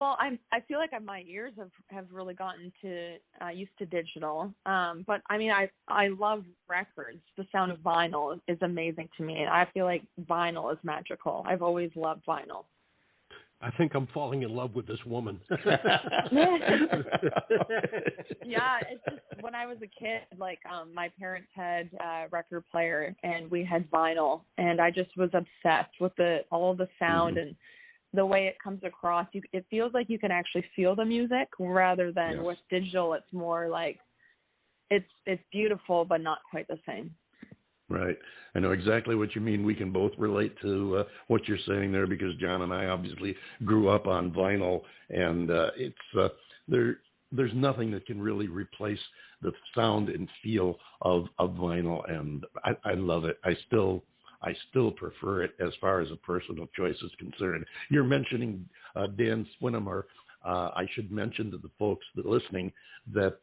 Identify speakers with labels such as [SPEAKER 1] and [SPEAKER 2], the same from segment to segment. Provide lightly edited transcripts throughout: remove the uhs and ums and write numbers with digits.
[SPEAKER 1] Well, I feel like my ears have really gotten to used to digital. But I mean, I love records. The sound of vinyl is amazing to me, and I feel like vinyl is magical. I've always loved vinyl.
[SPEAKER 2] I think I'm falling in love with this woman.
[SPEAKER 1] Yeah, it's just when I was a kid, like my parents had a record player and we had vinyl, and I just was obsessed with all the sound and the way it comes across. It feels like you can actually feel the music rather than with digital. It's more like it's beautiful, but not quite the same.
[SPEAKER 3] Right. I know exactly what you mean. We can both relate to what you're saying there, because John and I obviously grew up on vinyl, and there's nothing that can really replace the sound and feel of vinyl, and I love it. I still prefer it as far as a personal choice is concerned. You're mentioning Dan Swinnemer. I should mention to the folks that are listening that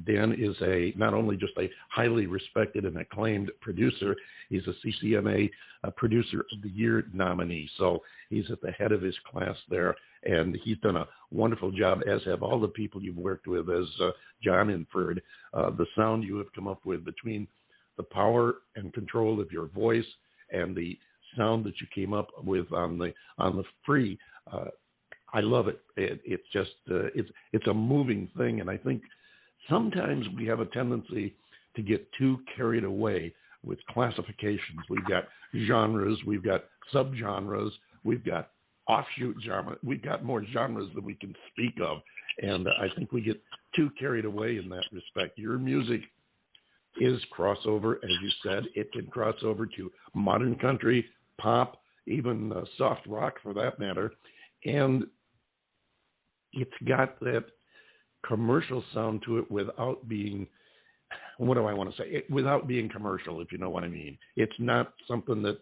[SPEAKER 3] Dan is not only just a highly respected and acclaimed producer, he's a CCMA Producer of the Year nominee. So he's at the head of his class there, and he's done a wonderful job, as have all the people you've worked with, as John inferred. The sound you have come up with between the power and control of your voice and the sound that you came up with on the free. I love it. It's just it's a moving thing, and I think sometimes we have a tendency to get too carried away with classifications. We've got genres, we've got subgenres, we've got offshoot genres. We've got more genres than we can speak of, and I think we get too carried away in that respect. Your music is crossover, as you said. It can cross over to modern country, pop, even soft rock for that matter, and it's got that commercial sound to it without being, what do I want to say? Without being commercial, if you know what I mean. It's not something that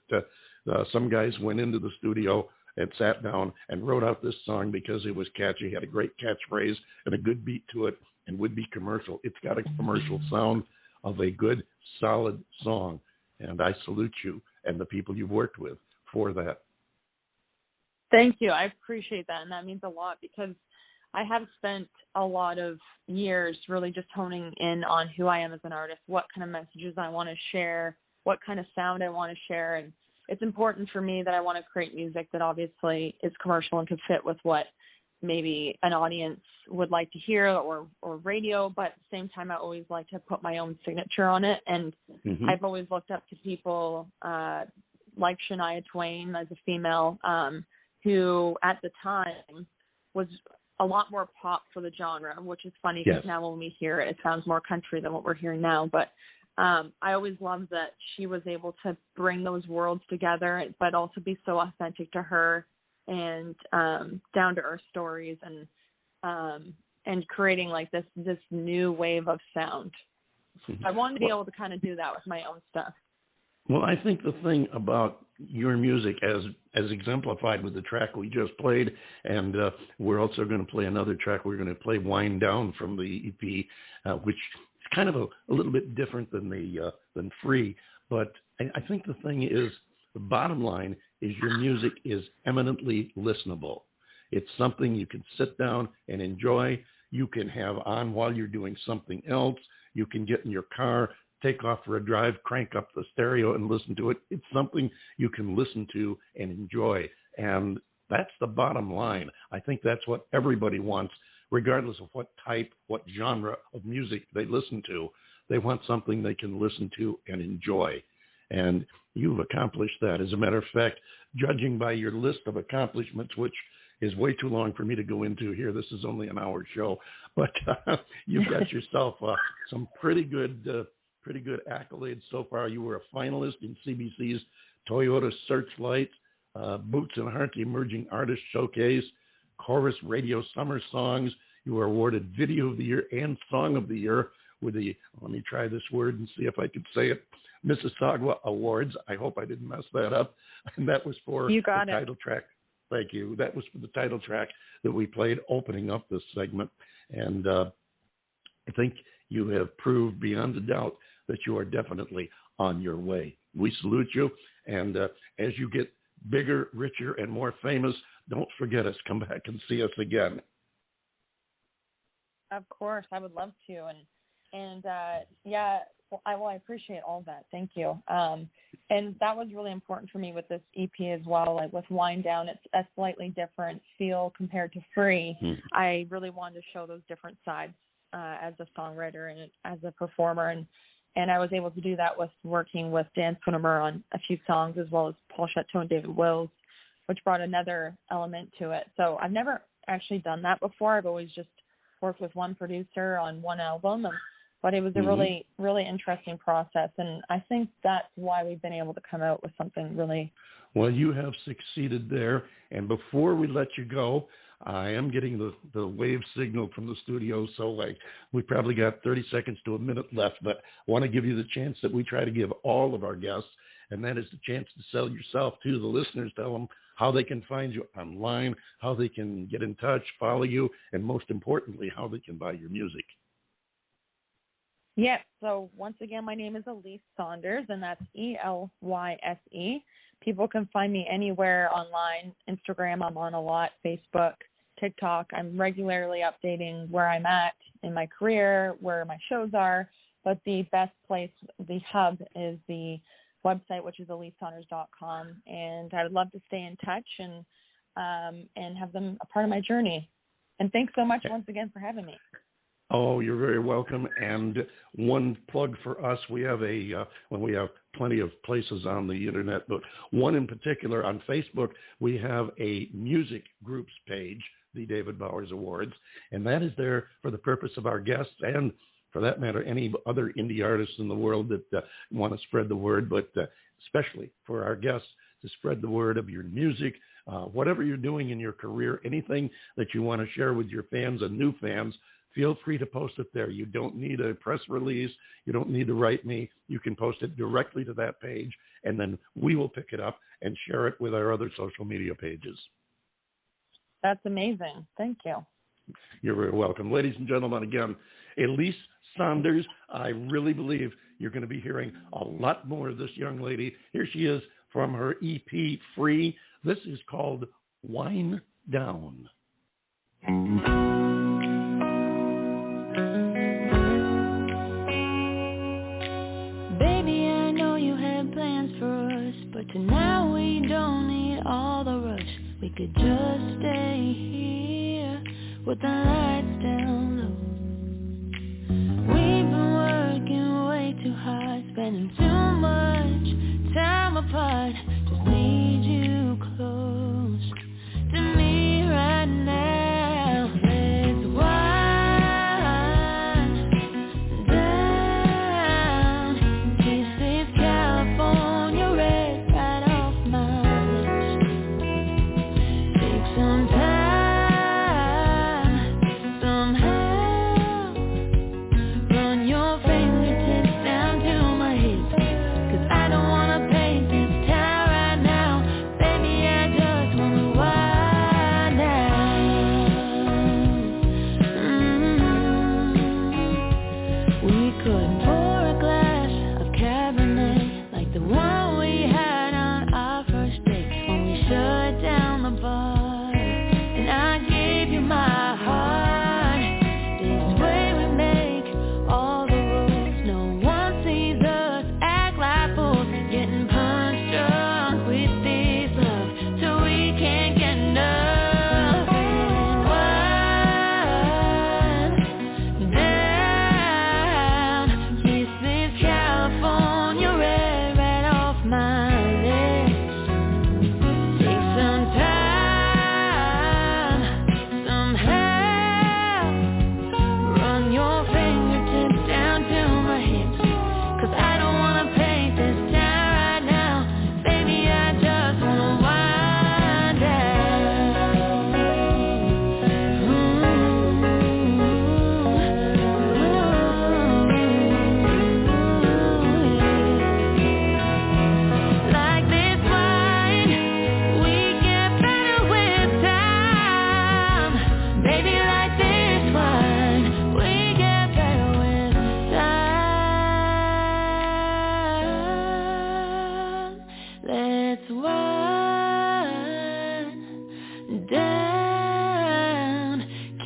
[SPEAKER 3] some guys went into the studio and sat down and wrote out this song because it was catchy, had a great catchphrase and a good beat to it, and would be commercial. It's got a commercial sound of a good, solid song, and I salute you and the people you've worked with for that.
[SPEAKER 1] Thank you. I appreciate that, and that means a lot, because I have spent a lot of years really just honing in on who I am as an artist, what kind of messages I want to share, what kind of sound I want to share. And it's important for me that I want to create music that obviously is commercial and can fit with what maybe an audience would like to hear or radio. But at the same time, I always like to put my own signature on it. And I've always looked up to people like Shania Twain as a female, who at the time was a lot more pop for the genre, which is funny because now when we hear it, it sounds more country than what we're hearing now. But I always loved that she was able to bring those worlds together, but also be so authentic to her and down to earth stories and creating like this new wave of sound. I wanted to be able to kind of do that with my own stuff.
[SPEAKER 3] Well, I think the thing about your music, as exemplified with the track we just played, and we're also going to play another track. We're going to play "Wind Down" from the EP, which is kind of a little bit different than "Free." But I think the thing is, the bottom line is your music is eminently listenable. It's something you can sit down and enjoy. You can have on while you're doing something else. You can get in your car, take off for a drive, crank up the stereo and listen to it. It's something you can listen to and enjoy. And that's the bottom line. I think that's what everybody wants, regardless of what type, what genre of music they listen to. They want something they can listen to and enjoy. And you've accomplished that. As a matter of fact, judging by your list of accomplishments, which is way too long for me to go into here. This is only an hour show. But you've got yourself some pretty good accolades so far. You were a finalist in CBC's Toyota Searchlight, Boots and Heart Emerging Artist Showcase, Chorus Radio Summer Songs. You were awarded Video of the Year and Song of the Year with the, let me try this word and see if I could say it, Mississauga Awards. I hope I didn't mess that up. And that was for the title track. Thank you. That was for the title track that we played opening up this segment. And I think you have proved beyond a doubt that you are definitely on your way. We salute you. And as you get bigger, richer, and more famous, don't forget us. Come back and see us again.
[SPEAKER 1] Of course, I would love to. And I appreciate all that. Thank you. And that was really important for me with this EP as well. Like with Wind Down, it's a slightly different feel compared to Free. I really wanted to show those different sides as a songwriter and as a performer. And I was able to do that with working with Dan Swinnermer on a few songs, as well as Paul Chateau and David Wills, which brought another element to it. So I've never actually done that before. I've always just worked with one producer on one album, but it was a really, really interesting process. And I think that's why we've been able to come out with something really.
[SPEAKER 3] Well, you have succeeded there. And before we let you go, I am getting the wave signal from the studio, so we probably got 30 seconds to a minute left, but I want to give you the chance that we try to give all of our guests, and that is the chance to sell yourself to the listeners. Tell them how they can find you online, how they can get in touch, follow you, and most importantly, how they can buy your music.
[SPEAKER 1] Yeah, so once again, my name is Elyse Saunders, and that's Elyse. People can find me anywhere online. Instagram, I'm on a lot. Facebook, TikTok. I'm regularly updating where I'm at in my career, where my shows are. But the best place, the hub, is the website, which is ElyseSaunders.com. And I would love to stay in touch and have them a part of my journey. And thanks so much once again for having me.
[SPEAKER 3] Oh, you're very welcome. And one plug for us, we have we have plenty of places on the internet, but one in particular on Facebook, we have a music groups page, the David Bowers Awards, and that is there for the purpose of our guests and, for that matter, any other indie artists in the world that want to spread the word, but especially for our guests to spread the word of your music, whatever you're doing in your career, anything that you want to share with your fans and new fans. Feel free to post it there. You don't need a press release. You don't need to write me. You can post it directly to that page, and then we will pick it up and share it with our other social media pages.
[SPEAKER 1] That's amazing. Thank you.
[SPEAKER 3] You're very welcome. Ladies and gentlemen, again, Elyse Saunders, I really believe you're going to be hearing a lot more of this young lady. Here she is from her EP, Free. This is called Wind Down.
[SPEAKER 4] But tonight we don't need all the rush. We could just stay here with the lights down low. We've been working way too hard, spending too much time apart. Just need you close to me right now. Let's wind down. Kiss this California red. Run your fingertips down to my hips, 'cause I don't wanna paint this town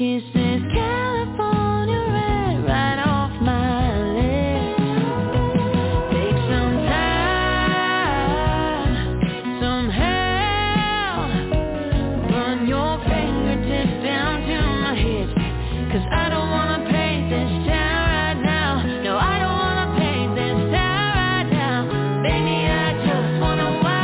[SPEAKER 4] kisses, California red, right off my lips. Take some time, some help. Run your fingertips down to my hips. 'Cause I don't wanna pay this down right now. No, I don't wanna pay this down right now. Baby, I just wanna wind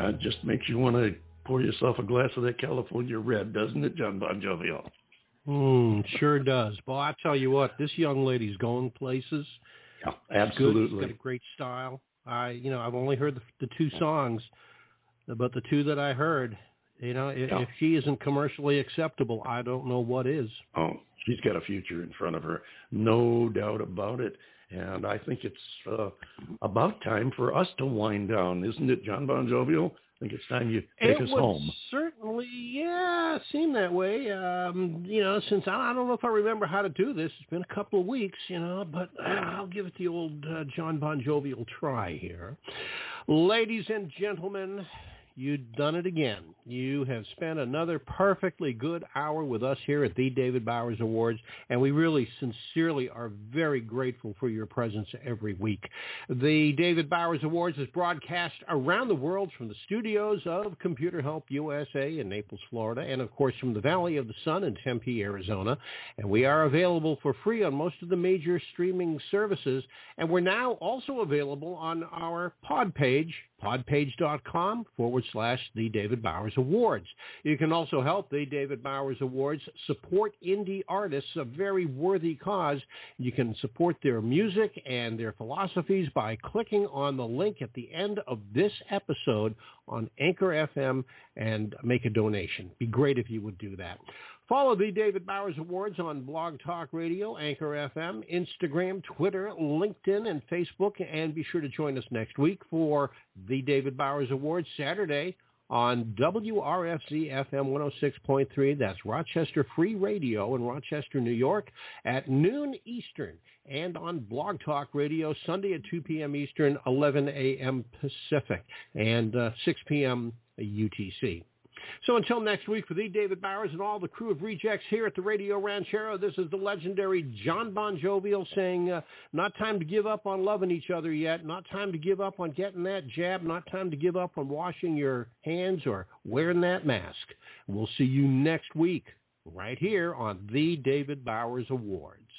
[SPEAKER 3] It just makes you want to pour yourself a glass of that California red, doesn't it, John Bon Jovi?
[SPEAKER 2] Sure does. Well, I tell you what, this young lady's going places.
[SPEAKER 3] Yeah, absolutely.
[SPEAKER 2] She's got a great style. I've only heard the two songs, but the two that I heard, if she isn't commercially acceptable, I don't know what is.
[SPEAKER 3] Oh, she's got a future in front of her, no doubt about it. And I think it's about time for us to wind down, isn't it, John Bon Jovi? I think it's time you take us home.
[SPEAKER 2] Certainly, seem that way. Since I don't know if I remember how to do this. It's been a couple of weeks, but I'll give it the old John Bon Jovial try here. Ladies and gentlemen, you've done it again. You have spent another perfectly good hour with us here at the David Bowers Awards, and we really sincerely are very grateful for your presence every week. The David Bowers Awards is broadcast around the world from the studios of Computer Help USA in Naples, Florida, and of course from the Valley of the Sun in Tempe, Arizona. And we are available for free on most of the major streaming services, and we're now also available on our pod page, podpage.com/The David Bowers Awards. You can also help the David Bowers Awards support indie artists, a very worthy cause. You can support their music and their philosophies by clicking on the link at the end of this episode on Anchor FM and make a donation. Be great if you would do that. Follow the David Bowers Awards on Blog Talk Radio, Anchor FM, Instagram, Twitter, LinkedIn, and Facebook. And be sure to join us next week for the David Bowers Awards Saturday on WRFZ FM 106.3. That's Rochester Free Radio in Rochester, New York at noon Eastern. And on Blog Talk Radio Sunday at 2 p.m. Eastern, 11 a.m. Pacific, and 6 p.m. UTC. So until next week, for the David Bowers and all the crew of rejects here at the Radio Ranchero, this is the legendary John Bon Jovial saying, not time to give up on loving each other yet, not time to give up on getting that jab, not time to give up on washing your hands or wearing that mask. We'll see you next week right here on the David Bowers Awards.